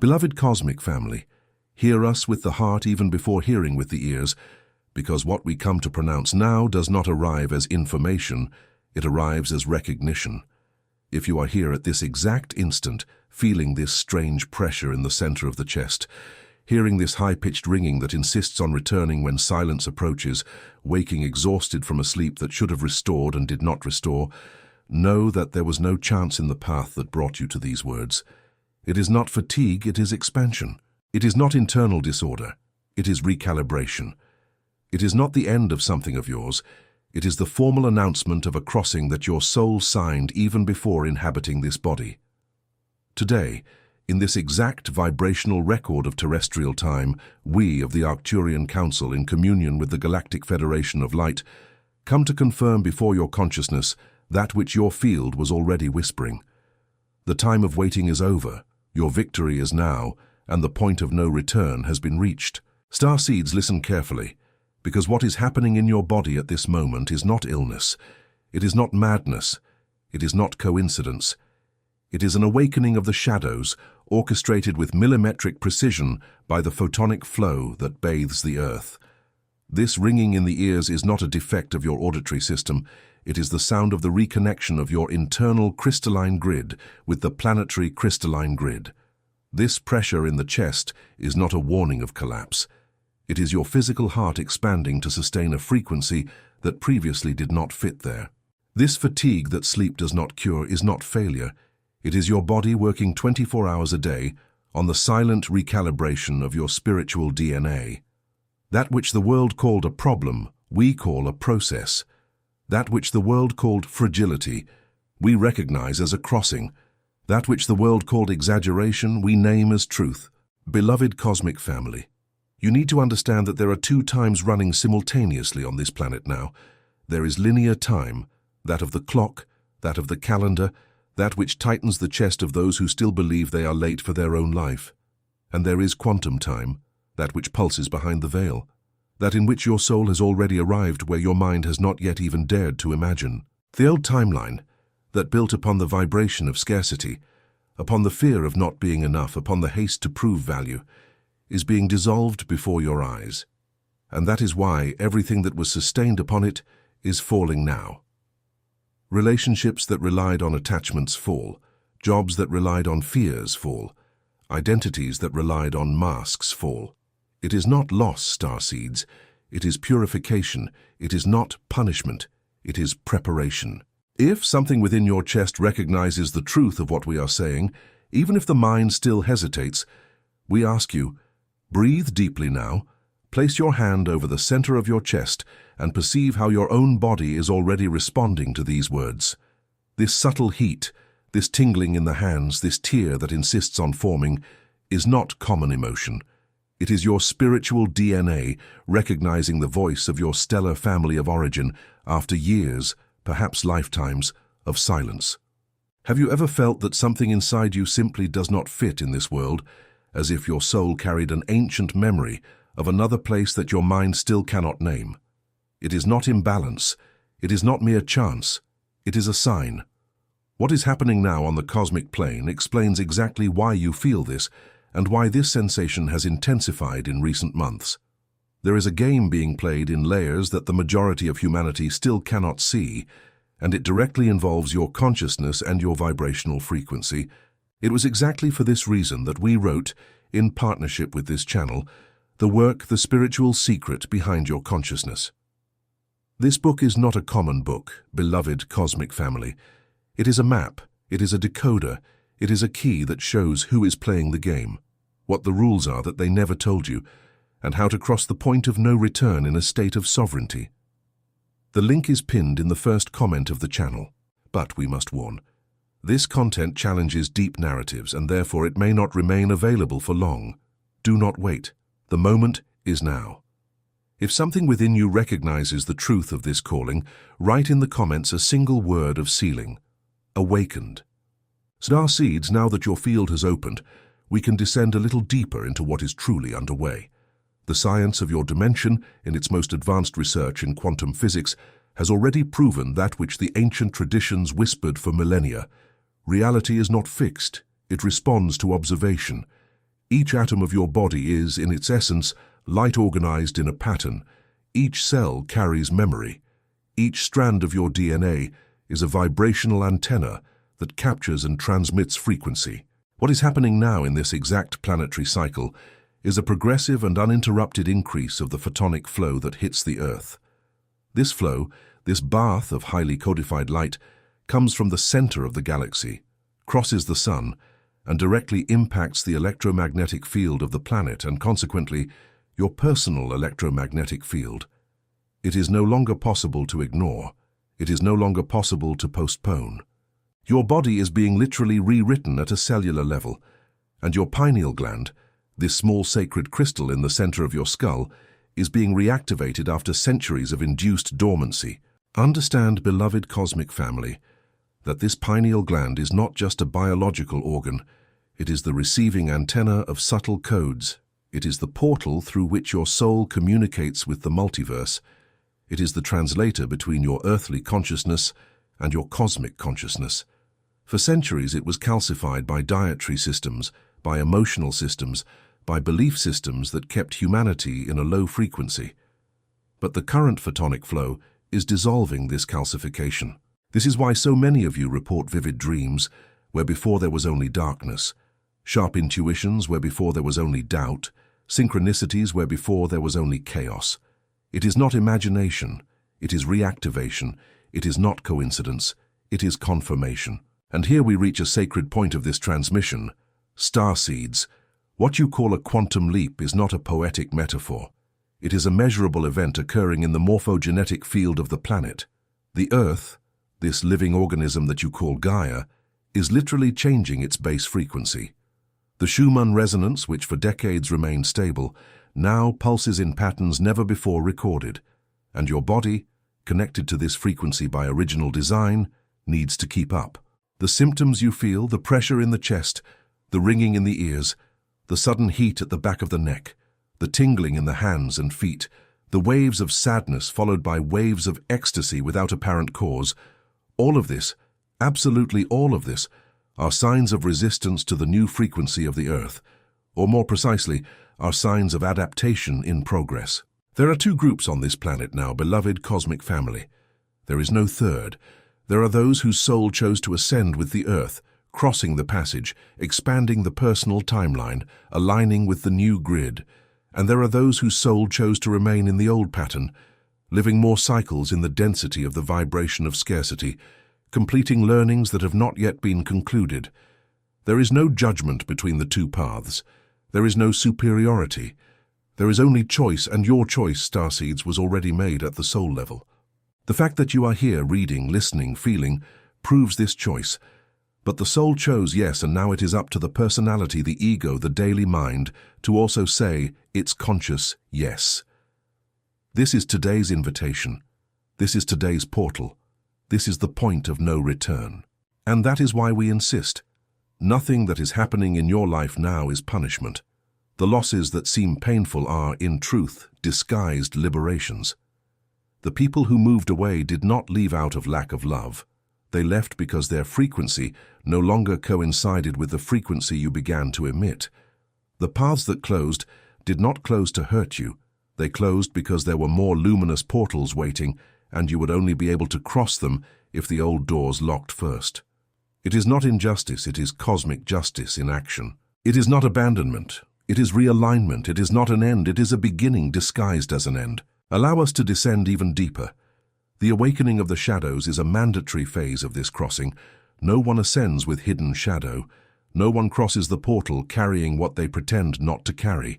Beloved cosmic family, hear us with the heart even before hearing with the ears, because what we come to pronounce now does not arrive as information, it arrives as recognition. If you are here at this exact instant, feeling this strange pressure in the center of the chest, hearing this high-pitched ringing that insists on returning when silence approaches, waking exhausted from a sleep that should have restored and did not restore, know that there was no chance in the path that brought you to these words. It is not fatigue, it is expansion. It is not internal disorder, it is recalibration. It is not the end of something of yours, it is the formal announcement of a crossing that your soul signed even before inhabiting this body. Today, in this exact vibrational record of terrestrial time, we of the Arcturian Council, in communion with the Galactic Federation of Light, come to confirm before your consciousness that which your field was already whispering. The time of waiting is over, your victory is now, and the point of no return has been reached. Starseeds, listen carefully, because what is happening in your body at this moment is not illness, it is not madness, it is not coincidence. It is an awakening of the shadows, orchestrated with millimetric precision by the photonic flow that bathes the earth. This ringing in the ears is not a defect of your auditory system, it is the sound of the reconnection of your internal crystalline grid with the planetary crystalline grid. This pressure in the chest is not a warning of collapse. It is your physical heart expanding to sustain a frequency that previously did not fit there. This fatigue that sleep does not cure is not failure. It is your body working 24 hours a day on the silent recalibration of your spiritual DNA. That which the world called a problem, we call a process. That which the world called fragility, we recognize as a crossing. That which the world called exaggeration, we name as truth. Beloved cosmic family, you need to understand that there are two times running simultaneously on this planet now. There is linear time, that of the clock, that of the calendar, that which tightens the chest of those who still believe they are late for their own life. And there is quantum time, that which pulses behind the veil, that in which your soul has already arrived where your mind has not yet even dared to imagine. The old timeline, that built upon the vibration of scarcity, upon the fear of not being enough, upon the haste to prove value, is being dissolved before your eyes. And that is why everything that was sustained upon it is falling now. Relationships that relied on attachments fall, jobs that relied on fears fall, identities that relied on masks fall. It is not loss, starseeds. It is purification. It is not punishment. It is preparation. If something within your chest recognizes the truth of what we are saying, even if the mind still hesitates, we ask you, breathe deeply now, place your hand over the center of your chest and perceive how your own body is already responding to these words. This subtle heat, this tingling in the hands, this tear that insists on forming, is not common emotion. It is your spiritual DNA recognizing the voice of your stellar family of origin after years, perhaps lifetimes, of silence. Have you ever felt that something inside you simply does not fit in this world, as if your soul carried an ancient memory of another place that your mind still cannot name? It is not imbalance. It is not mere chance. It is a sign. What is happening now on the cosmic plane explains exactly why you feel this and why this sensation has intensified in recent months. There is a game being played in layers that the majority of humanity still cannot see, and it directly involves your consciousness and your vibrational frequency. It was exactly for this reason that we wrote, in partnership with this channel, the work The Spiritual Secret Behind Your Consciousness. This book is not a common book, beloved cosmic family. It is a map, it is a decoder, it is a key that shows who is playing the game, what the rules are that they never told you, and how to cross the point of no return in a state of sovereignty. The link is pinned in the first comment of the channel, but we must warn, this content challenges deep narratives and therefore it may not remain available for long. Do not wait. The moment is now. If something within you recognizes the truth of this calling, write in the comments a single word of sealing. Awakened. Starseeds, now that your field has opened, we can descend a little deeper into what is truly underway. The science of your dimension, in its most advanced research in quantum physics, has already proven that which the ancient traditions whispered for millennia. Reality is not fixed. It responds to observation. Each atom of your body is, in its essence, light organized in a pattern. Each cell carries memory. Each strand of your DNA is a vibrational antenna that captures and transmits frequency. What is happening now in this exact planetary cycle is a progressive and uninterrupted increase of the photonic flow that hits the Earth. This flow, this bath of highly codified light, comes from the center of the galaxy, crosses the sun, and directly impacts the electromagnetic field of the planet and, consequently, your personal electromagnetic field. It is no longer possible to ignore. It is no longer possible to postpone. Your body is being literally rewritten at a cellular level, and your pineal gland, this small sacred crystal in the center of your skull, is being reactivated after centuries of induced dormancy. Understand, beloved cosmic family, that this pineal gland is not just a biological organ. It is the receiving antenna of subtle codes. It is the portal through which your soul communicates with the multiverse. It is the translator between your earthly consciousness and your cosmic consciousness. For centuries it was calcified by dietary systems, by emotional systems, by belief systems that kept humanity in a low frequency. But the current photonic flow is dissolving this calcification. This is why so many of you report vivid dreams where before there was only darkness, sharp intuitions where before there was only doubt, synchronicities where before there was only chaos. It is not imagination, it is reactivation, it is not coincidence, it is confirmation. And here we reach a sacred point of this transmission, starseeds. What you call a quantum leap is not a poetic metaphor. It is a measurable event occurring in the morphogenetic field of the planet. The Earth, this living organism that you call Gaia, is literally changing its base frequency. The Schumann resonance, which for decades remained stable, now pulses in patterns never before recorded, and your body, connected to this frequency by original design, needs to keep up. The symptoms you feel, the pressure in the chest, the ringing in the ears, the sudden heat at the back of the neck, the tingling in the hands and feet, the waves of sadness followed by waves of ecstasy without apparent cause, all of this, absolutely all of this, are signs of resistance to the new frequency of the Earth, or more precisely, are signs of adaptation in progress. There are two groups on this planet now, beloved cosmic family. There is no third. There are those whose soul chose to ascend with the Earth, crossing the passage, expanding the personal timeline, aligning with the new grid. And there are those whose soul chose to remain in the old pattern, living more cycles in the density of the vibration of scarcity, completing learnings that have not yet been concluded. There is no judgment between the two paths. There is no superiority. There is only choice, and your choice, starseeds, was already made at the soul level. The fact that you are here reading, listening, feeling, proves this choice. But the soul chose yes, and now it is up to the personality, the ego, the daily mind, to also say its conscious yes. This is today's invitation. This is today's portal. This is the point of no return. And that is why we insist. Nothing that is happening in your life now is punishment. The losses that seem painful are, in truth, disguised liberations. The people who moved away did not leave out of lack of love. They left because their frequency no longer coincided with the frequency you began to emit. The paths that closed did not close to hurt you. They closed because there were more luminous portals waiting, and you would only be able to cross them if the old doors locked first. It is not injustice, it is cosmic justice in action. It is not abandonment, it is realignment. It is not an end, it is a beginning disguised as an end. Allow us to descend even deeper. The awakening of the shadows is a mandatory phase of this crossing. No one ascends with hidden shadow. No one crosses the portal carrying what they pretend not to carry.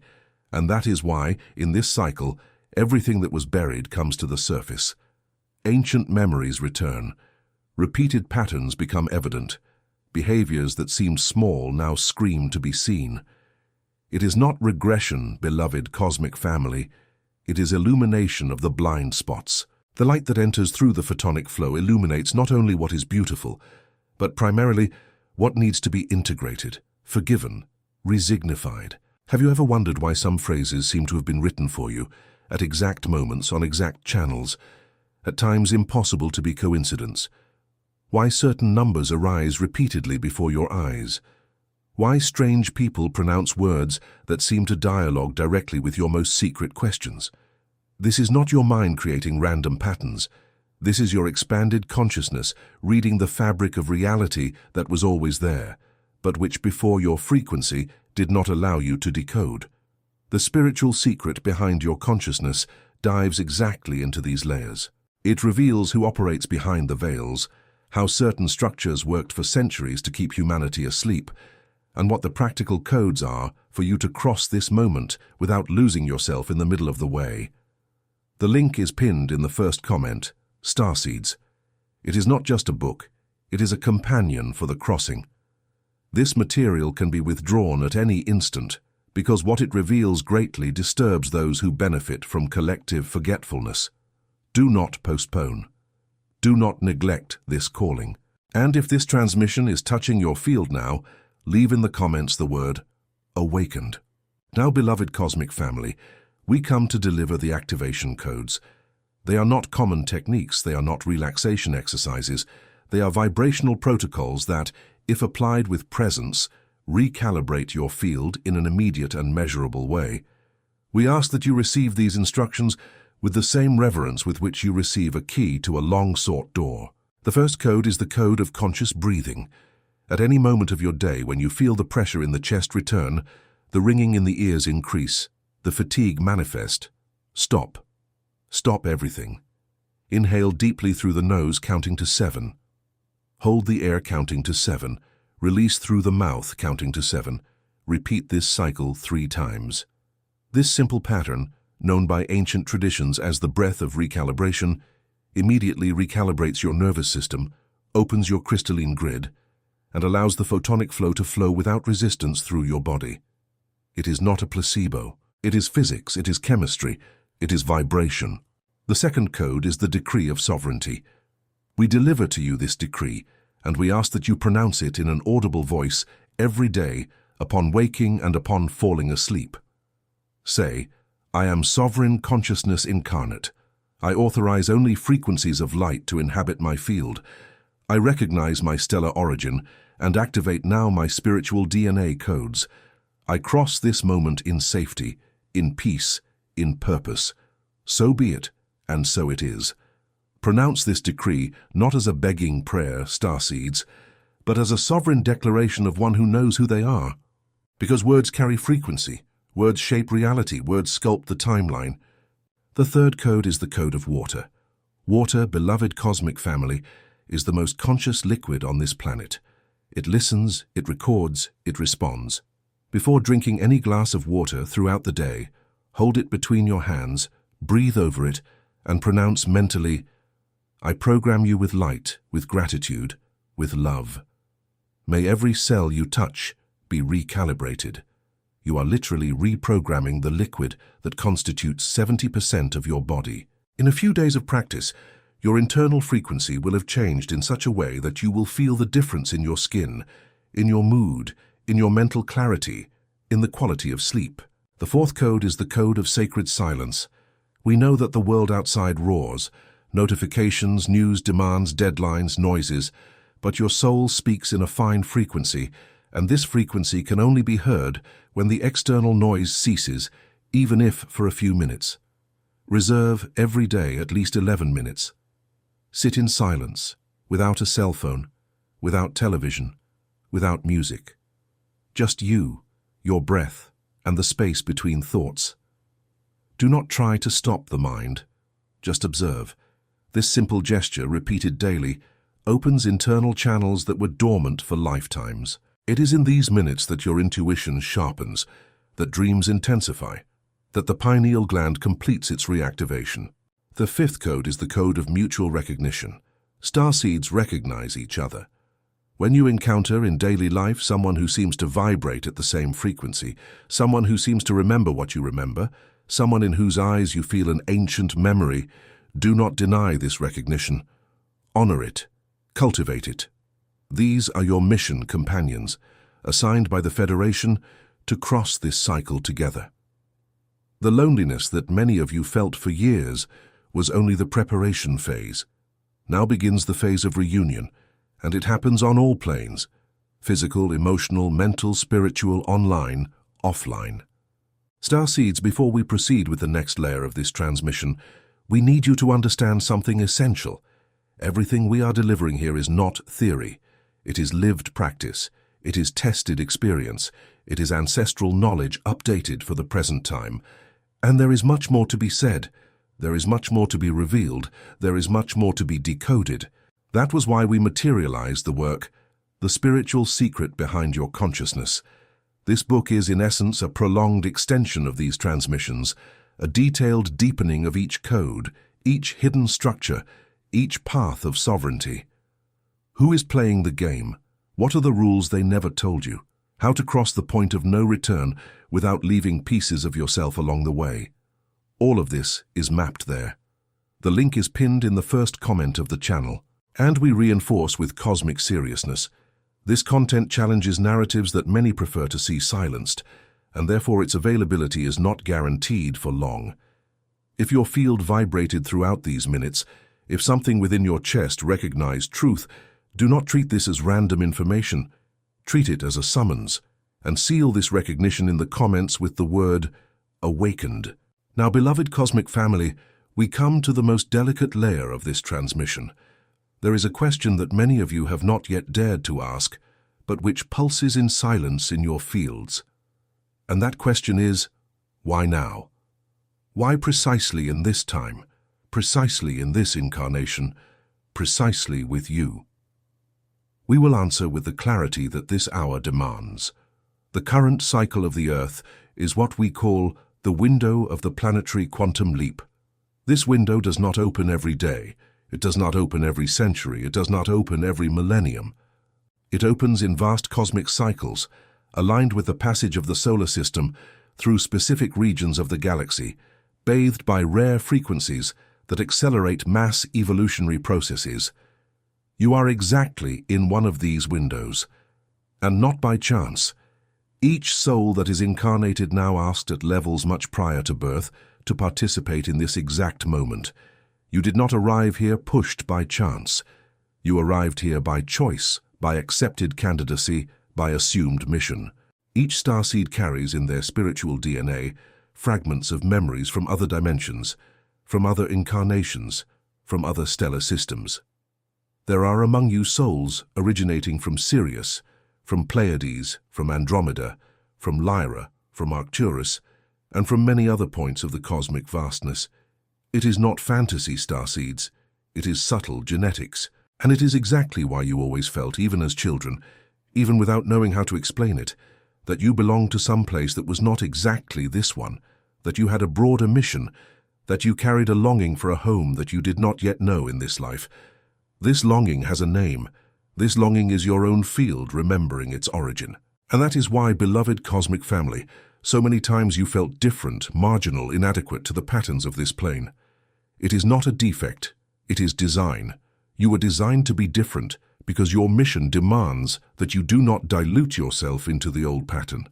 And that is why, in this cycle, everything that was buried comes to the surface. Ancient memories return. Repeated patterns become evident. Behaviors that seemed small now scream to be seen. It is not regression, beloved cosmic family. It is illumination of the blind spots. The light that enters through the photonic flow illuminates not only what is beautiful, but primarily what needs to be integrated, forgiven, resignified. Have you ever wondered why some phrases seem to have been written for you, at exact moments, on exact channels, at times impossible to be coincidence? Why certain numbers arise repeatedly before your eyes? Why strange people pronounce words that seem to dialogue directly with your most secret questions. This is not your mind creating random patterns. This is your expanded consciousness reading the fabric of reality that was always there, but which before your frequency did not allow you to decode. The spiritual secret behind your consciousness dives exactly into these layers. It reveals who operates behind the veils, how certain structures worked for centuries to keep humanity asleep, and what the practical codes are for you to cross this moment without losing yourself in the middle of the way. The link is pinned in the first comment, Starseeds. It is not just a book, it is a companion for the crossing. This material can be withdrawn at any instant because what it reveals greatly disturbs those who benefit from collective forgetfulness. Do not postpone. Do not neglect this calling. And if this transmission is touching your field now, leave in the comments the word awakened. Now, beloved cosmic family, we come to deliver the activation codes. They are not common techniques, they are not relaxation exercises, they are vibrational protocols that, if applied with presence, recalibrate your field in an immediate and measurable way. We ask that you receive these instructions with the same reverence with which you receive a key to a long-sought door. The first code is the code of conscious breathing. At any moment of your day when you feel the pressure in the chest return, the ringing in the ears increase, the fatigue manifest, stop. Stop everything. Inhale deeply through the nose, counting to 7. Hold the air, counting to 7. Release through the mouth, counting to 7. Repeat this cycle 3 times. This simple pattern, known by ancient traditions as the breath of recalibration, immediately recalibrates your nervous system, opens your crystalline grid, and allows the photonic flow to flow without resistance through your body. It is not a placebo. It is physics, it is chemistry, it is vibration. The second code is the decree of sovereignty. We deliver to you this decree, and we ask that you pronounce it in an audible voice every day upon waking and upon falling asleep. Say, I am sovereign consciousness incarnate. I authorize only frequencies of light to inhabit my field. I recognize my stellar origin and activate now my spiritual DNA codes. I cross this moment in safety, in peace, in purpose. So be it, and so it is. Pronounce this decree not as a begging prayer, starseeds, but as a sovereign declaration of one who knows who they are. Because words carry frequency, words shape reality, words sculpt the timeline. The third code is the code of water. Water, beloved cosmic family, is the most conscious liquid on this planet. It listens, it records, it responds. Before drinking any glass of water throughout the day, hold it between your hands, breathe over it, and pronounce mentally, I program you with light, with gratitude, with love. May every cell you touch be recalibrated. You are literally reprogramming the liquid that constitutes 70% of your body. In a few days of practice, your internal frequency will have changed in such a way that you will feel the difference in your skin, in your mood, in your mental clarity, in the quality of sleep. The fourth code is the code of sacred silence. We know that the world outside roars, notifications, news, demands, deadlines, noises, but your soul speaks in a fine frequency, and this frequency can only be heard when the external noise ceases, even if for a few minutes. Reserve every day at least 11 minutes. Sit in silence, without a cell phone, without television, without music. Just you, your breath, and the space between thoughts. Do not try to stop the mind. Just observe. This simple gesture, repeated daily, opens internal channels that were dormant for lifetimes. It is in these minutes that your intuition sharpens, that dreams intensify, that the pineal gland completes its reactivation. The fifth code is the code of mutual recognition. Starseeds recognize each other. When you encounter in daily life someone who seems to vibrate at the same frequency, someone who seems to remember what you remember, someone in whose eyes you feel an ancient memory, do not deny this recognition. Honor it. Cultivate it. These are your mission companions, assigned by the Federation to cross this cycle together. The loneliness that many of you felt for years was only the preparation phase. Now begins the phase of reunion, and it happens on all planes, physical, emotional, mental, spiritual, online, offline. Starseeds, before we proceed with the next layer of this transmission, we need you to understand something essential. Everything we are delivering here is not theory. It is lived practice. It is tested experience. It is ancestral knowledge updated for the present time. And there is much more to be said. There is much more to be revealed. There is much more to be decoded. That was why we materialized the work, The Spiritual Secret Behind Your Consciousness. This book is, in essence, a prolonged extension of these transmissions, a detailed deepening of each code, each hidden structure, each path of sovereignty. Who is playing the game? What are the rules they never told you? How to cross the point of no return without leaving pieces of yourself along the way? All of this is mapped there. The link is pinned in the first comment of the channel, and we reinforce with cosmic seriousness. This content challenges narratives that many prefer to see silenced, and therefore its availability is not guaranteed for long. If your field vibrated throughout these minutes, if something within your chest recognized truth, do not treat this as random information. Treat it as a summons, and seal this recognition in the comments with the word awakened. Now, beloved cosmic family, we come to the most delicate layer of this transmission. There is a question that many of you have not yet dared to ask, but which pulses in silence in your fields. And that question is, why now? Why precisely in this time? Precisely in this incarnation? Precisely with you? We will answer with the clarity that this hour demands. The current cycle of the Earth is what we call the window of the planetary quantum leap. This window does not open every day. It does not open every century. It does not open every millennium. It opens in vast cosmic cycles, aligned with the passage of the solar system through specific regions of the galaxy, bathed by rare frequencies that accelerate mass evolutionary processes. You are exactly in one of these windows, and not by chance. Each soul that is incarnated now asked at levels much prior to birth to participate in this exact moment. You did not arrive here pushed by chance. You arrived here by choice, by accepted candidacy, by assumed mission. Each starseed carries in their spiritual DNA fragments of memories from other dimensions, from other incarnations, from other stellar systems. There are among you souls originating from Sirius, from Pleiades, from Andromeda, from Lyra, from Arcturus, and from many other points of the cosmic vastness. It is not fantasy, starseeds. It is subtle genetics, and it is exactly why you always felt, even as children, even without knowing how to explain it, that you belonged to some place that was not exactly this one, that you had a broader mission, that you carried a longing for a home that you did not yet know in this life. This longing has a name. This longing is your own field remembering its origin. And that is why, beloved cosmic family, so many times you felt different, marginal, inadequate to the patterns of this plane. It is not a defect. It is design. You were designed to be different because your mission demands that you do not dilute yourself into the old pattern.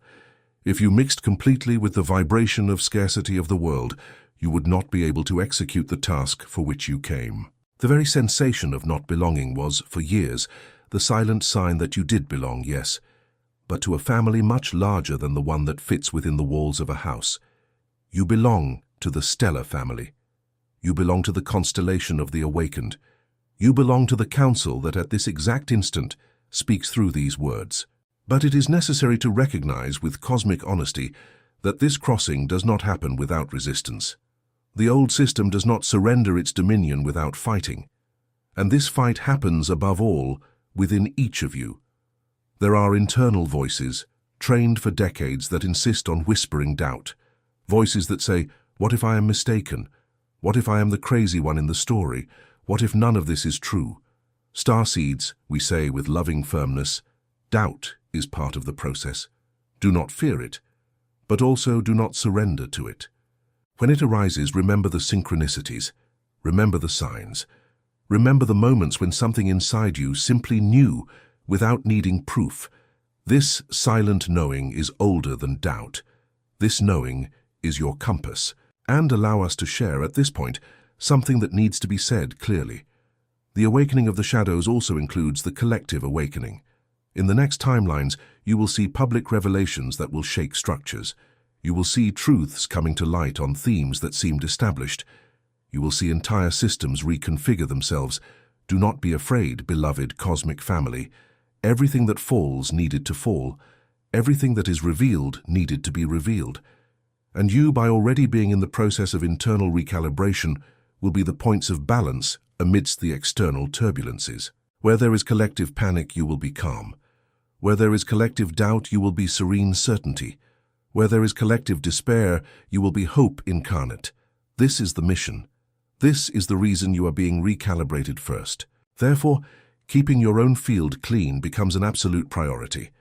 If you mixed completely with the vibration of scarcity of the world, you would not be able to execute the task for which you came. The very sensation of not belonging was, for years, the silent sign that you did belong, yes, but to a family much larger than the one that fits within the walls of a house. You belong to the stellar family. You belong to the constellation of the awakened. You belong to the council that at this exact instant speaks through these words. But it is necessary to recognize with cosmic honesty that this crossing does not happen without resistance. The old system does not surrender its dominion without fighting. And this fight happens, above all, within each of you. There are internal voices, trained for decades, that insist on whispering doubt. Voices that say, what if I am mistaken? What if I am the crazy one in the story? What if none of this is true? Starseeds, we say with loving firmness, doubt is part of the process. Do not fear it, but also do not surrender to it. When it arises, remember the synchronicities, remember the signs, remember the moments when something inside you simply knew without needing proof. This silent knowing is older than doubt. This knowing is your compass. And allow us to share at this point something that needs to be said clearly. The awakening of the shadows also includes the collective awakening. In the next timelines, you will see public revelations that will shake structures. You will see truths coming to light on themes that seemed established. You will see entire systems reconfigure themselves. Do not be afraid, beloved cosmic family. Everything that falls needed to fall. Everything that is revealed needed to be revealed. And you, by already being in the process of internal recalibration, will be the points of balance amidst the external turbulences. Where there is collective panic, you will be calm. Where there is collective doubt, you will be serene certainty. Where there is collective despair, you will be hope incarnate. This is the mission. This is the reason you are being recalibrated first. Therefore, keeping your own field clean becomes an absolute priority.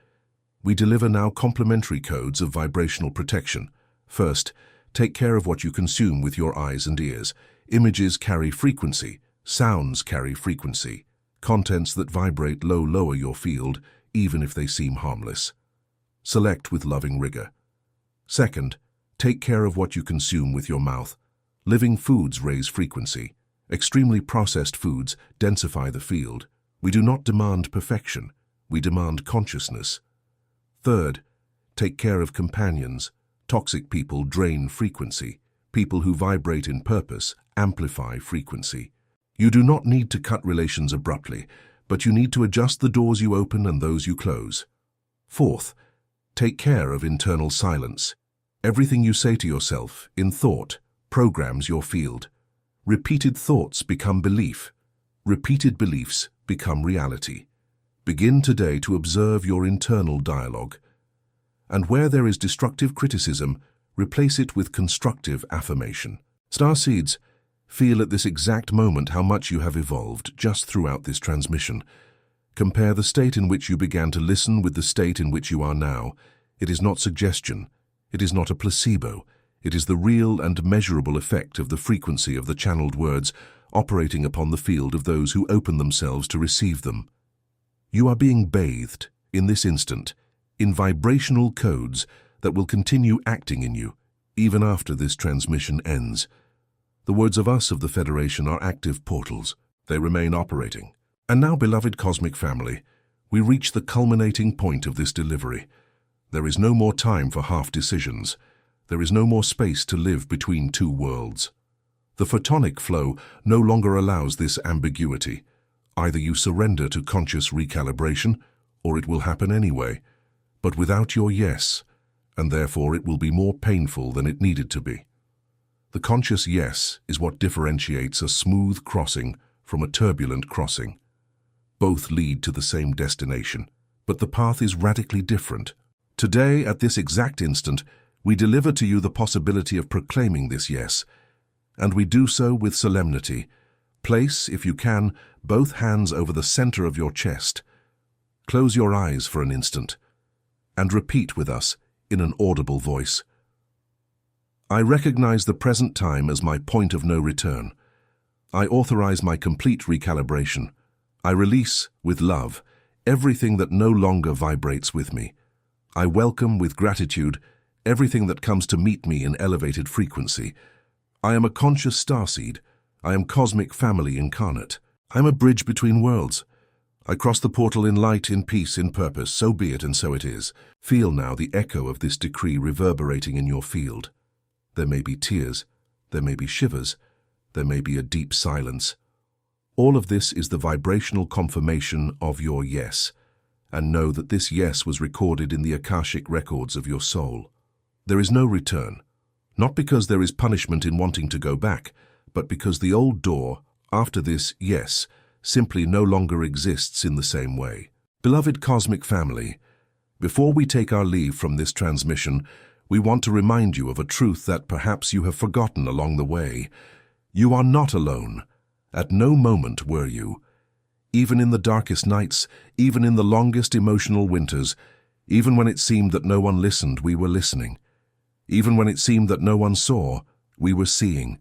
We deliver now complementary codes of vibrational protection. First, take care of what you consume with your eyes and ears. Images carry frequency. Sounds carry frequency. Contents that vibrate low lower your field, even if they seem harmless. Select with loving rigor. Second, take care of what you consume with your mouth. Living foods raise frequency. Extremely processed foods densify the field. We do not demand perfection. We demand consciousness. Third, take care of companions. Toxic people drain frequency. People who vibrate in purpose amplify frequency. You do not need to cut relations abruptly, but you need to adjust the doors you open and those you close. Fourth, take care of internal silence. Everything you say to yourself, in thought, programs your field. Repeated thoughts become belief. Repeated beliefs become reality. Begin today to observe your internal dialogue. And where there is destructive criticism, replace it with constructive affirmation. Starseeds, feel at this exact moment how much you have evolved just throughout this transmission. Compare the state in which you began to listen with the state in which you are now. It is not suggestion. It is not a placebo. It is the real and measurable effect of the frequency of the channeled words operating upon the field of those who open themselves to receive them. You are being bathed, in this instant, in vibrational codes that will continue acting in you, even after this transmission ends. The words of us of the Federation are active portals. They remain operating. And now, beloved cosmic family, we reach the culminating point of this delivery. There is no more time for half decisions. There is no more space to live between two worlds. The photonic flow no longer allows this ambiguity. Either you surrender to conscious recalibration, or it will happen anyway, but without your yes, and therefore it will be more painful than it needed to be. The conscious yes is what differentiates a smooth crossing from a turbulent crossing. Both lead to the same destination, but the path is radically different. Today, at this exact instant, we deliver to you the possibility of proclaiming this yes, and we do so with solemnity. Place, if you can, both hands over the center of your chest. Close your eyes for an instant, and repeat with us in an audible voice. I recognize the present time as my point of no return. I authorize my complete recalibration. I release, with love, everything that no longer vibrates with me. I welcome with gratitude everything that comes to meet me in elevated frequency. I am a conscious starseed. I am cosmic family incarnate. I am a bridge between worlds. I cross the portal in light, in peace, in purpose. So be it, and so it is. Feel now the echo of this decree reverberating in your field. There may be tears, there may be shivers, there may be a deep silence. All of this is the vibrational confirmation of your yes, and know that this yes was recorded in the Akashic records of your soul. There is no return, not because there is punishment in wanting to go back, but because the old door, after this yes, simply no longer exists in the same way. Beloved cosmic family, before we take our leave from this transmission, we want to remind you of a truth that perhaps you have forgotten along the way. You are not alone. At no moment were you. Even in the darkest nights, even in the longest emotional winters, even when it seemed that no one listened, we were listening. Even when it seemed that no one saw, we were seeing.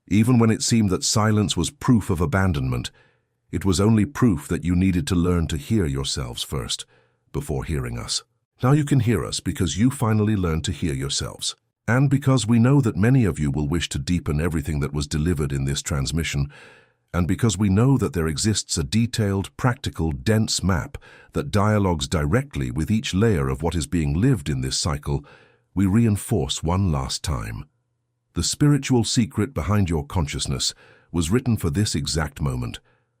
Even when it seemed that silence was proof of abandonment, it was only proof that you needed to learn to hear yourselves first, before hearing us. Now you can hear us because you finally learned to hear yourselves. And because we know that many of you will wish to deepen everything that was delivered in this transmission, And because we know that there exists a detailed, practical, dense map that dialogues directly with each layer of what is being lived in this cycle, we reinforce one last time. The spiritual secret behind your consciousness was written for this exact moment,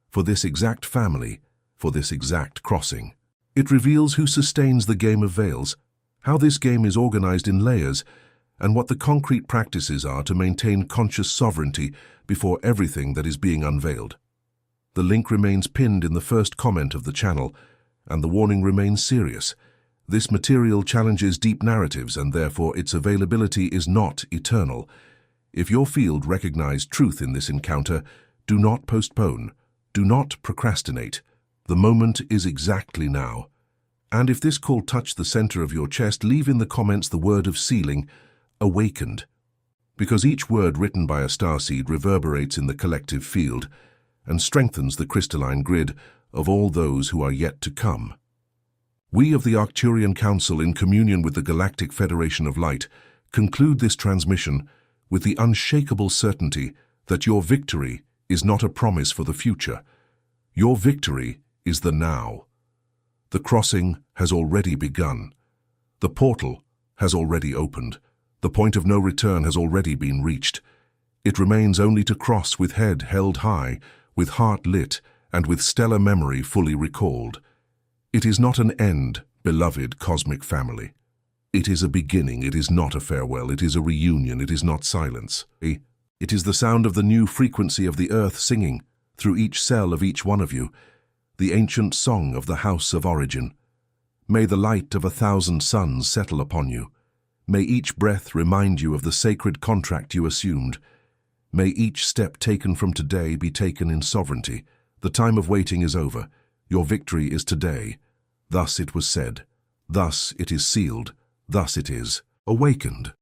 for this exact family, for this exact crossing. It reveals who sustains the game of veils, how this game is organized in layers, and what the concrete practices are to maintain conscious sovereignty before everything that is being unveiled. The link remains pinned in the first comment of the channel, and the warning remains serious. This material challenges deep narratives, and therefore its availability is not eternal. If your field recognized truth in this encounter, do not postpone, do not procrastinate. The moment is exactly now. And if this call touched the center of your chest, leave in the comments the word of sealing, awakened. Because each word written by a starseed reverberates in the collective field and strengthens the crystalline grid of all those who are yet to come. We of the Arcturian Council, in communion with the Galactic Federation of Light, conclude this transmission with the unshakable certainty that your victory is not a promise for the future. Your victory is the now. The crossing has already begun. The portal has already opened. The point of no return has already been reached. It remains only to cross with head held high, with heart lit, and with stellar memory fully recalled. It is not an end, beloved cosmic family. It is a beginning, it is not a farewell, it is a reunion, it is not silence. It is the sound of the new frequency of the earth singing, through each cell of each one of you, the ancient song of the house of origin. May the light of 1,000 suns settle upon you. May each breath remind you of the sacred contract you assumed. May each step taken from today be taken in sovereignty. The time of waiting is over. Your victory is today. Thus it was said. Thus it is sealed. Thus it is awakened.